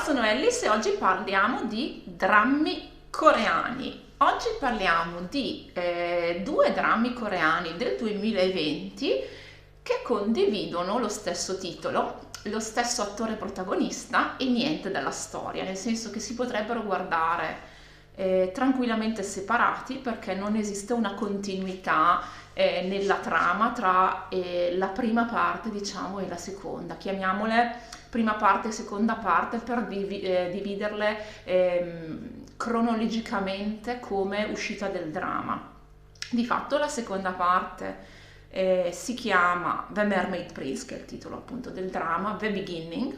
sono Ellis e oggi parliamo di drammi coreani. Oggi parliamo di due drammi coreani del 2020 che condividono lo stesso titolo, lo stesso attore protagonista e niente della storia, nel senso che si potrebbero guardare tranquillamente separati perché non esiste una continuità nella trama tra la prima parte, diciamo, e la seconda. Chiamiamole prima parte e seconda parte per dividerle cronologicamente come uscita del dramma. Di fatto la seconda parte si chiama The Mermaid Prince, che è il titolo appunto del dramma, The Beginning,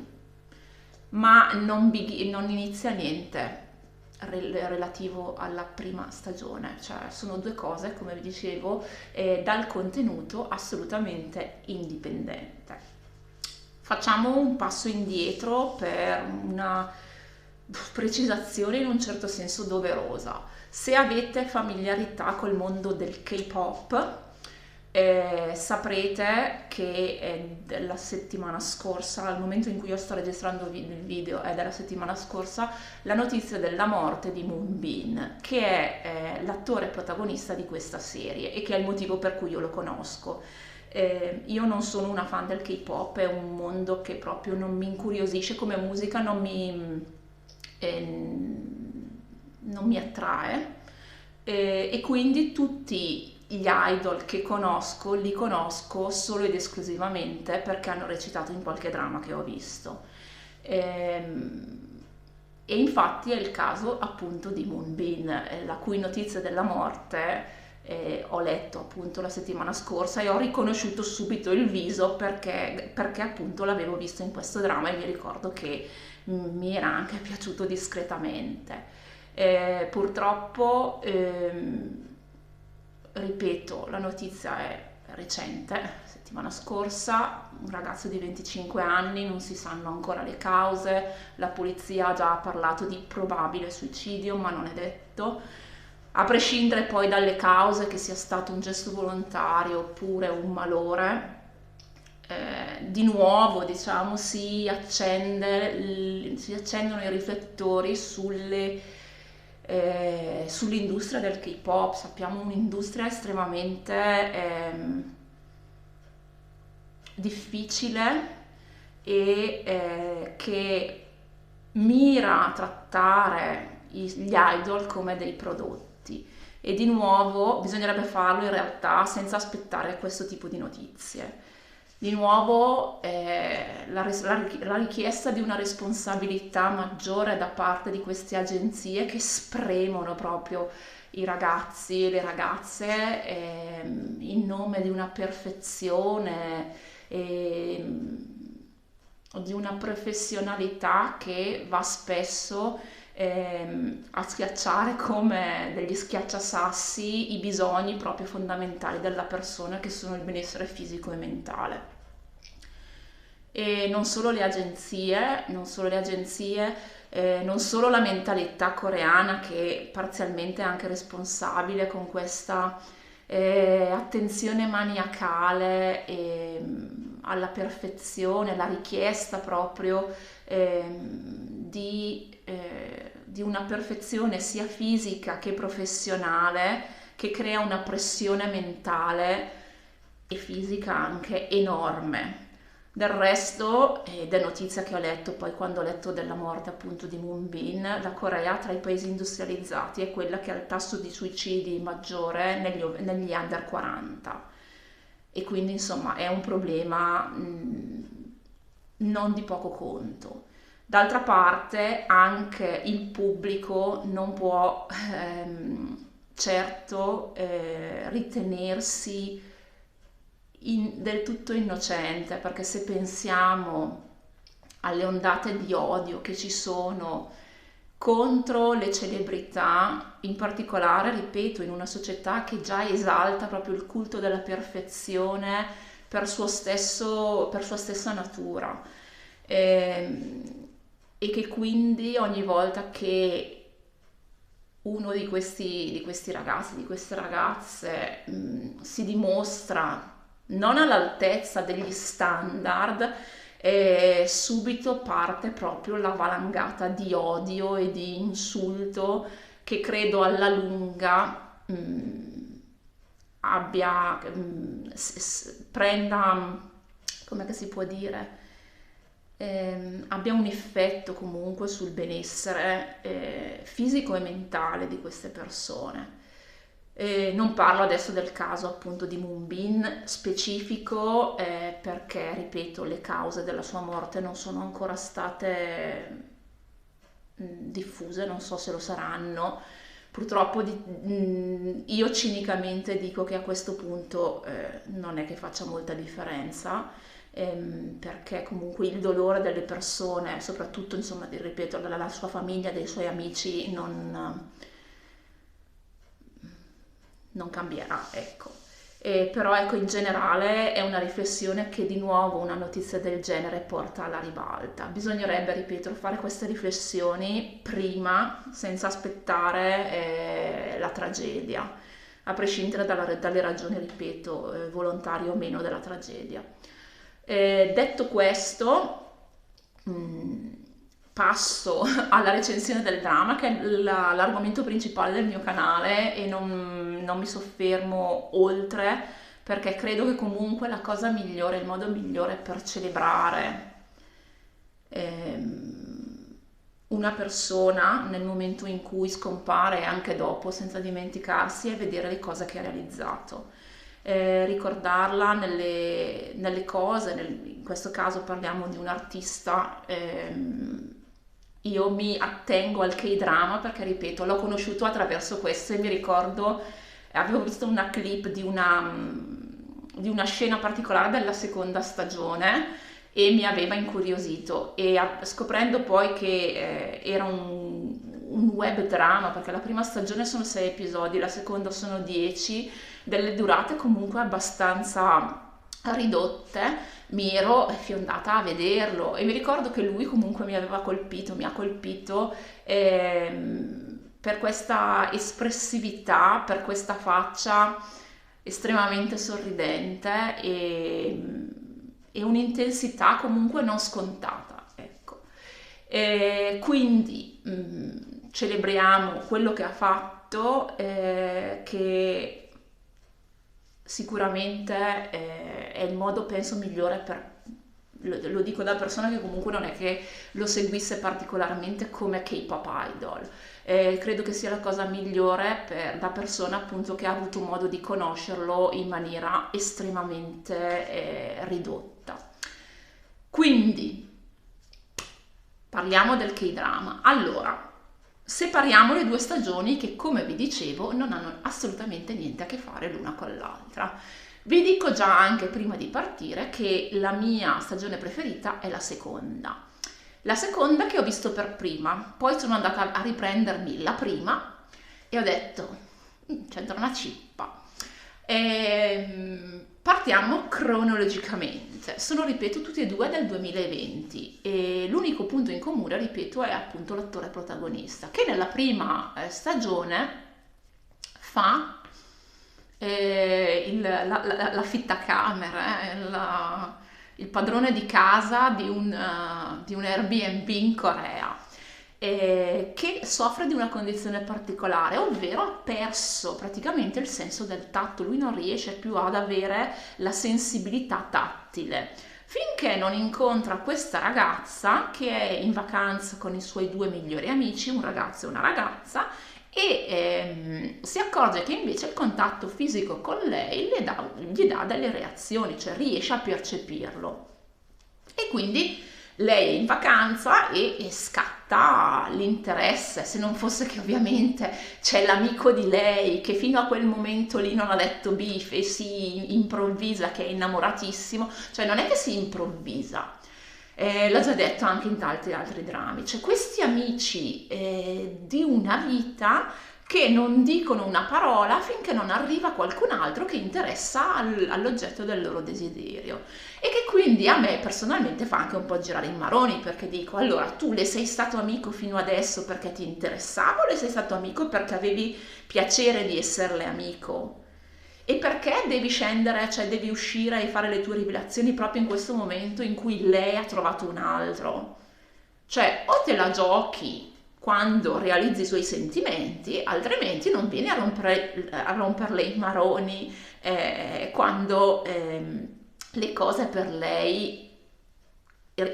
ma non inizia niente relativo alla prima stagione, cioè sono due cose, come vi dicevo, dal contenuto assolutamente indipendente. Facciamo un passo indietro per una precisazione in un certo senso doverosa. Se avete familiarità col mondo del K-pop, saprete che della settimana scorsa, al momento in cui io sto registrando il video, è della settimana scorsa, la notizia della morte di Moonbin, che è l'attore protagonista di questa serie e che è il motivo per cui io lo conosco. Io non sono una fan del K-pop, è un mondo che proprio non mi incuriosisce come musica, non mi attrae, e quindi tutti gli idol che conosco li conosco solo ed esclusivamente perché hanno recitato in qualche dramma che ho visto. E infatti è il caso appunto di Moonbin, la cui notizia della morte ho letto appunto la settimana scorsa e ho riconosciuto subito il viso perché appunto l'avevo visto in questo dramma e mi ricordo che mi era anche piaciuto discretamente. Purtroppo, ripeto, la notizia è recente, settimana scorsa, un ragazzo di 25 anni, non si sanno ancora le cause, la polizia ha già parlato di probabile suicidio, ma non è detto. A prescindere poi dalle cause, che sia stato un gesto volontario oppure un malore, di nuovo, diciamo, si accendono i riflettori sull'industria del K-pop. Sappiamo un'industria estremamente difficile e che mira a trattare gli idol come dei prodotti. E di nuovo bisognerebbe farlo in realtà senza aspettare questo tipo di notizie. Di nuovo la richiesta di una responsabilità maggiore da parte di queste agenzie che spremono proprio i ragazzi e le ragazze in nome di una perfezione e di una professionalità che va spesso a schiacciare come degli schiacciasassi i bisogni proprio fondamentali della persona, che sono il benessere fisico e mentale. E non solo le agenzie, non solo la mentalità coreana, che parzialmente è anche responsabile con questa attenzione maniacale alla perfezione, la richiesta proprio di una perfezione sia fisica che professionale, che crea una pressione mentale e fisica anche enorme. Del resto, ed è notizia che ho letto poi quando ho letto della morte appunto di Moonbin, la Corea tra i paesi industrializzati è quella che ha il tasso di suicidi maggiore negli under 40, e quindi insomma è un problema non di poco conto. D'altra parte anche il pubblico non può certo ritenersi del tutto innocente, perché se pensiamo alle ondate di odio che ci sono contro le celebrità, in particolare, ripeto, in una società che già esalta proprio il culto della perfezione per sua stessa natura, e che quindi ogni volta che uno di questi ragazzi, di queste ragazze si dimostra non all'altezza degli standard e subito parte proprio la valangata di odio e di insulto che credo alla lunga abbia, prenda, come che si può dire, abbia un effetto comunque sul benessere fisico e mentale di queste persone. Non parlo adesso del caso appunto di Moonbin specifico, perché, ripeto, le cause della sua morte non sono ancora state diffuse, non so se lo saranno. Purtroppo io cinicamente dico che a questo punto non è che faccia molta differenza, perché comunque il dolore delle persone, soprattutto insomma, ripeto, della sua famiglia, dei suoi amici, non cambierà, ecco. Però ecco, in generale è una riflessione che di nuovo una notizia del genere porta alla ribalta. Bisognerebbe, ripeto, fare queste riflessioni prima, senza aspettare la tragedia, a prescindere dalle ragioni, ripeto, volontarie o meno della tragedia. Detto questo, passo alla recensione del dramma, che è l'argomento principale del mio canale, e non mi soffermo oltre, perché credo che comunque la cosa migliore, il modo migliore per celebrare una persona nel momento in cui scompare e anche dopo, senza dimenticarsi, è vedere le cose che ha realizzato. Ricordarla nelle cose, in questo caso parliamo di un artista. Io mi attengo al K-drama perché, ripeto, l'ho conosciuto attraverso questo e mi ricordo, avevo visto una clip di una scena particolare della seconda stagione e mi aveva incuriosito, e scoprendo poi che era un web drama, perché la prima stagione sono 6 episodi, la seconda sono 10, delle durate comunque abbastanza ridotte, mi ero fiondata a vederlo, e mi ricordo che lui comunque mi ha colpito per questa espressività, per questa faccia estremamente sorridente e un'intensità comunque non scontata, ecco. Quindi celebriamo quello che ha fatto, che sicuramente è il modo, penso, migliore lo dico da persona che comunque non è che lo seguisse particolarmente come K-pop idol. Credo che sia la cosa migliore da persona appunto che ha avuto modo di conoscerlo in maniera estremamente ridotta. Quindi parliamo del K-drama. Allora, separiamo le due stagioni che, come vi dicevo, non hanno assolutamente niente a che fare l'una con l'altra. Vi dico già, anche prima di partire, che la mia stagione preferita è la seconda. La seconda che ho visto per prima, poi sono andata a riprendermi la prima e ho detto, c'entra una cippa. Partiamo cronologicamente. Sono, ripeto, tutti e due del 2020 e l'unico punto in comune, ripeto, è appunto l'attore protagonista, che nella prima stagione fa l'affittacamere, il padrone di casa di un Airbnb in Corea, che soffre di una condizione particolare, ovvero ha perso praticamente il senso del tatto. Lui non riesce più ad avere la sensibilità tattile, finché non incontra questa ragazza che è in vacanza con i suoi due migliori amici, un ragazzo e una ragazza, e si accorge che invece il contatto fisico con lei gli dà delle reazioni, cioè riesce a percepirlo. E quindi lei è in vacanza e scatta l'interesse, se non fosse che ovviamente c'è l'amico di lei che fino a quel momento lì non ha detto bif e si improvvisa che è innamoratissimo, cioè non è che si improvvisa. L'ho già detto anche in tanti altri drammi, cioè questi amici di una vita che non dicono una parola finché non arriva qualcun altro che interessa all'oggetto del loro desiderio, e che quindi a me personalmente fa anche un po' girare i maroni, perché dico, allora, tu le sei stato amico fino adesso perché ti interessava, o le sei stato amico perché avevi piacere di esserle amico? E perché devi scendere, cioè devi uscire e fare le tue rivelazioni proprio in questo momento in cui lei ha trovato un altro? Cioè, o te la giochi quando realizzi i suoi sentimenti, altrimenti non vieni a romperle i maroni quando le cose per lei,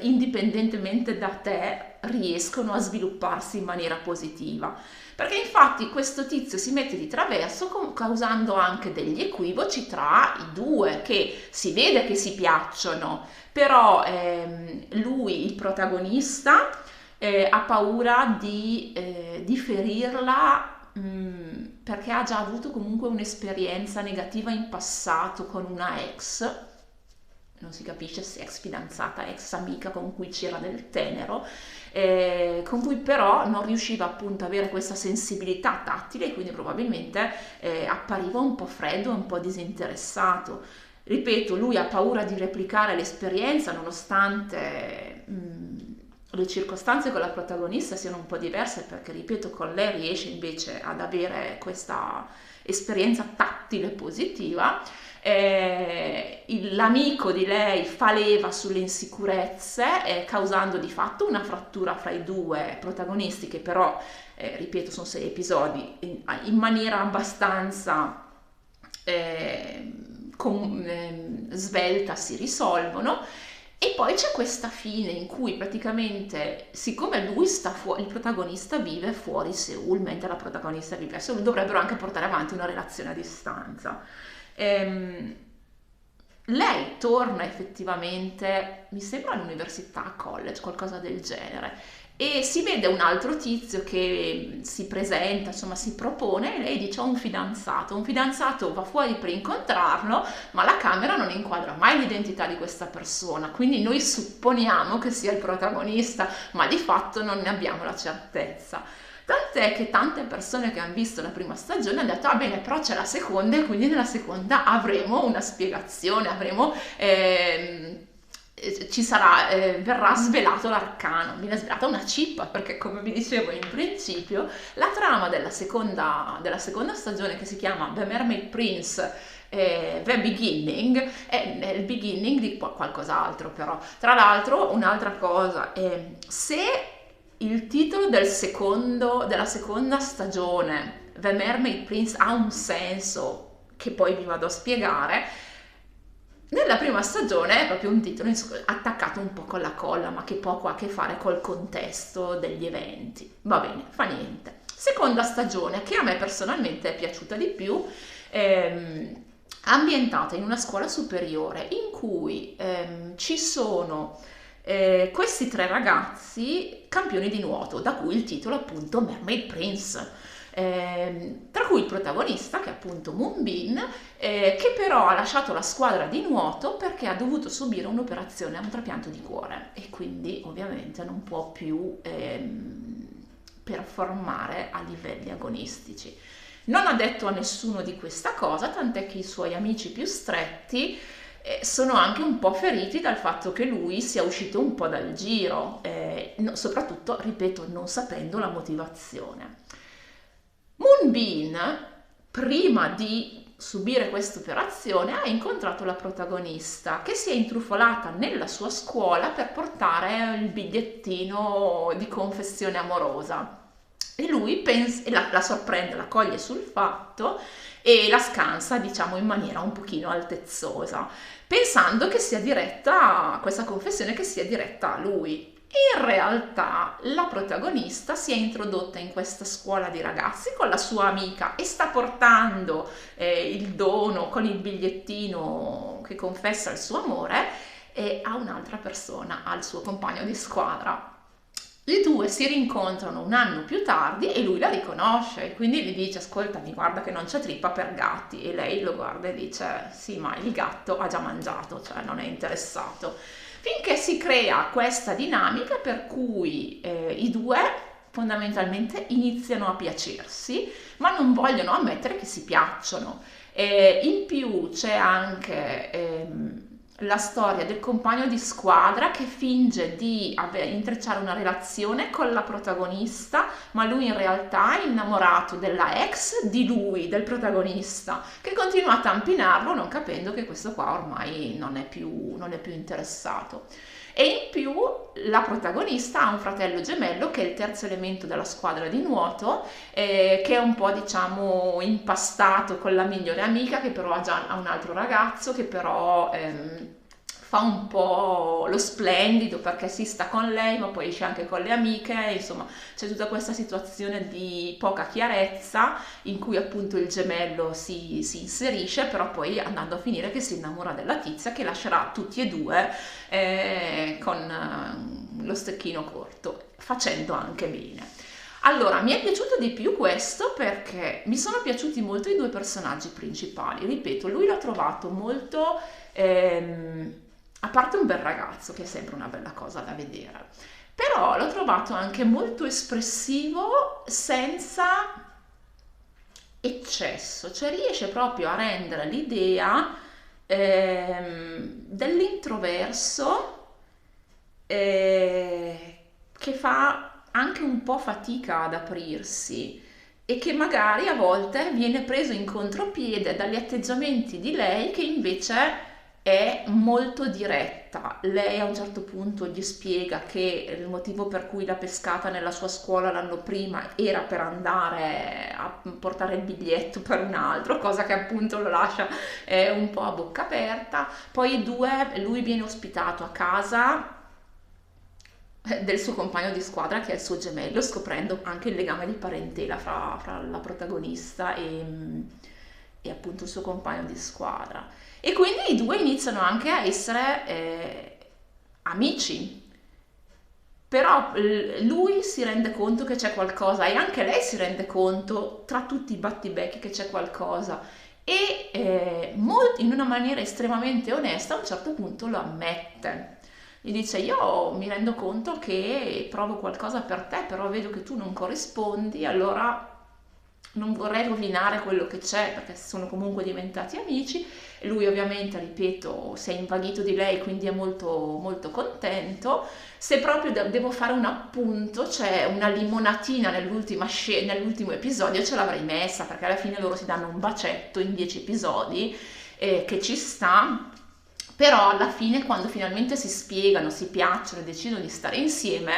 indipendentemente da te, riescono a svilupparsi in maniera positiva. Perché infatti questo tizio si mette di traverso causando anche degli equivoci tra i due, che si vede che si piacciono, però lui, il protagonista, ha paura di ferirla, perché ha già avuto comunque un'esperienza negativa in passato con una ex, non si capisce se ex fidanzata, ex amica con cui c'era del tenero, con cui però non riusciva appunto ad avere questa sensibilità tattile e quindi probabilmente appariva un po' freddo, un po' disinteressato. Ripeto, lui ha paura di replicare l'esperienza nonostante le circostanze con la protagonista siano un po' diverse, perché ripeto, con lei riesce invece ad avere questa esperienza tattile positiva. L'amico di lei fa leva sulle insicurezze, causando di fatto una frattura fra i due protagonisti che però, ripeto, sono 6 episodi, in maniera abbastanza svelta si risolvono. E poi c'è questa fine in cui praticamente, siccome lui sta fuori, il protagonista vive fuori Seul, mentre la protagonista vive a Seul, dovrebbero anche portare avanti una relazione a distanza. Lei torna effettivamente, mi sembra all'università, college, qualcosa del genere, e si vede un altro tizio che si presenta, insomma si propone, e lei dice ho un fidanzato va fuori per incontrarlo, ma la camera non inquadra mai l'identità di questa persona, quindi noi supponiamo che sia il protagonista, ma di fatto non ne abbiamo la certezza. Tant'è che tante persone che hanno visto la prima stagione hanno detto, ah bene, però c'è la seconda e quindi nella seconda avremo una spiegazione, ci sarà, verrà svelato l'arcano, viene svelata una cippa, perché come vi dicevo in principio, la trama della seconda stagione, che si chiama The Mermaid Prince, The Beginning, è il beginning di qualcos'altro. Però tra l'altro un'altra cosa, se il titolo della seconda stagione, The Mermaid Prince, ha un senso che poi vi vado a spiegare, nella prima stagione è proprio un titolo attaccato un po' con la colla, ma che poco ha a che fare col contesto degli eventi. Va bene, fa niente. Seconda stagione, che a me personalmente è piaciuta di più, ambientata in una scuola superiore in cui ci sono questi 3 ragazzi campioni di nuoto, da cui il titolo appunto Mermaid Prince, tra cui il protagonista che è appunto Moonbin, che però ha lasciato la squadra di nuoto perché ha dovuto subire un'operazione a un trapianto di cuore e quindi ovviamente non può più performare a livelli agonistici. Non ha detto a nessuno di questa cosa, tant'è che i suoi amici più stretti sono anche un po' feriti dal fatto che lui sia uscito un po' dal giro, soprattutto, ripeto, non sapendo la motivazione. Moonbin, prima di subire questa operazione, ha incontrato la protagonista che si è intrufolata nella sua scuola per portare il bigliettino di confessione amorosa. E lui la sorprende, la coglie sul fatto e la scansa, diciamo, in maniera un pochino altezzosa, pensando che sia diretta, questa confessione che sia diretta a lui. In realtà la protagonista si è introdotta in questa scuola di ragazzi con la sua amica e sta portando il dono con il bigliettino che confessa il suo amore a un'altra persona, al suo compagno di squadra. I due si rincontrano un anno più tardi e lui la riconosce e quindi gli dice ascolta, mi guarda che non c'è trippa per gatti, e lei lo guarda e dice sì, ma il gatto ha già mangiato, cioè non è interessato, finché si crea questa dinamica per cui i due fondamentalmente iniziano a piacersi ma non vogliono ammettere che si piacciono. In più c'è anche la storia del compagno di squadra che finge di intrecciare una relazione con la protagonista, ma lui in realtà è innamorato della ex di lui, del protagonista, che continua a tampinarlo non capendo che questo qua ormai non è più interessato. E in più la protagonista ha un fratello gemello che è il terzo elemento della squadra di nuoto, che è un po' diciamo impastato con la migliore amica, che però ha un altro ragazzo, che però fa un po' lo splendido perché si sta con lei ma poi esce anche con le amiche, insomma c'è tutta questa situazione di poca chiarezza in cui appunto il gemello si inserisce, però poi andando a finire che si innamora della tizia che lascerà tutti e due con lo stecchino corto, facendo anche bene. Allora, mi è piaciuto di più questo perché mi sono piaciuti molto i due personaggi principali. Ripeto, lui l'ho trovato molto, a parte un bel ragazzo, che è sempre una bella cosa da vedere, però l'ho trovato anche molto espressivo senza eccesso, cioè riesce proprio a rendere l'idea dell'introverso che fa anche un po' fatica ad aprirsi e che magari a volte viene preso in contropiede dagli atteggiamenti di lei che invece è molto diretta. Lei a un certo punto gli spiega che il motivo per cui l'ha pescata nella sua scuola l'anno prima era per andare a portare il biglietto per un altro, cosa che appunto lo lascia un po' a bocca aperta. Poi lui viene ospitato a casa del suo compagno di squadra che è il suo gemello, scoprendo anche il legame di parentela fra la protagonista e appunto il suo compagno di squadra. E quindi i due iniziano anche a essere amici, però lui si rende conto che c'è qualcosa e anche lei si rende conto tra tutti i battibecchi che c'è qualcosa e in una maniera estremamente onesta a un certo punto lo ammette. Gli dice: io mi rendo conto che provo qualcosa per te, però vedo che tu non corrispondi, allora non vorrei rovinare quello che c'è perché sono comunque diventati amici. E lui ovviamente, ripeto, si è invaghito di lei, quindi è molto, molto contento. Se proprio devo fare un appunto, c'è una limonatina nell'ultimo episodio, ce l'avrei messa perché alla fine loro si danno un bacetto in 10 episodi che ci sta. Però alla fine, quando finalmente si spiegano, si piacciono e decidono di stare insieme,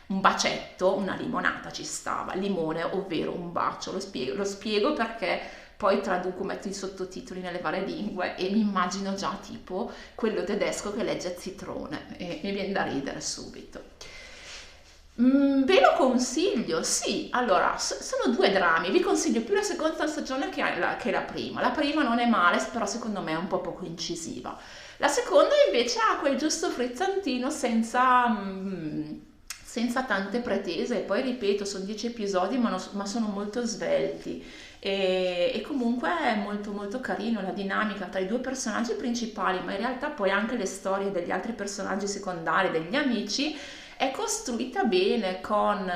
un bacetto, una limonata ci stava, limone ovvero un bacio. Lo spiego perché poi traduco, metto i sottotitoli nelle varie lingue e mi immagino già tipo quello tedesco che legge Zitrone e mi viene da ridere subito. Ve lo consiglio, sì. Allora, sono due drammi, vi consiglio più la seconda stagione che la prima. La prima non è male, però secondo me è un po' poco incisiva. La seconda invece ha quel giusto frizzantino senza tante pretese. E poi ripeto, sono 10 episodi ma sono molto svelti e comunque è molto molto carino la dinamica tra i due personaggi principali, ma in realtà poi anche le storie degli altri personaggi secondari, degli amici, è costruita bene con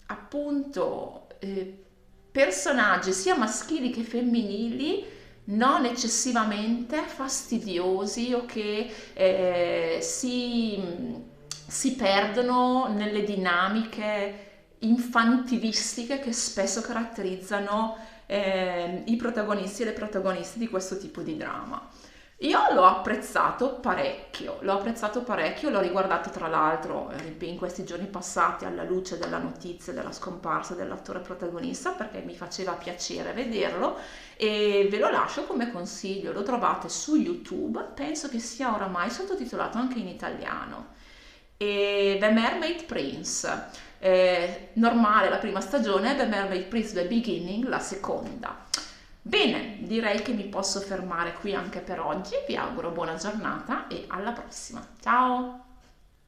appunto personaggi sia maschili che femminili non eccessivamente fastidiosi o che si perdono nelle dinamiche infantilistiche che spesso caratterizzano i protagonisti e le protagoniste di questo tipo di drama. Io l'ho apprezzato parecchio, l'ho riguardato tra l'altro in questi giorni passati alla luce della notizia della scomparsa dell'attore protagonista perché mi faceva piacere vederlo e ve lo lascio come consiglio, lo trovate su YouTube, penso che sia oramai sottotitolato anche in italiano. E The Mermaid Prince, normale la prima stagione, The Mermaid Prince The Beginning la seconda. Bene, direi che mi posso fermare qui anche per oggi, vi auguro buona giornata e alla prossima, ciao!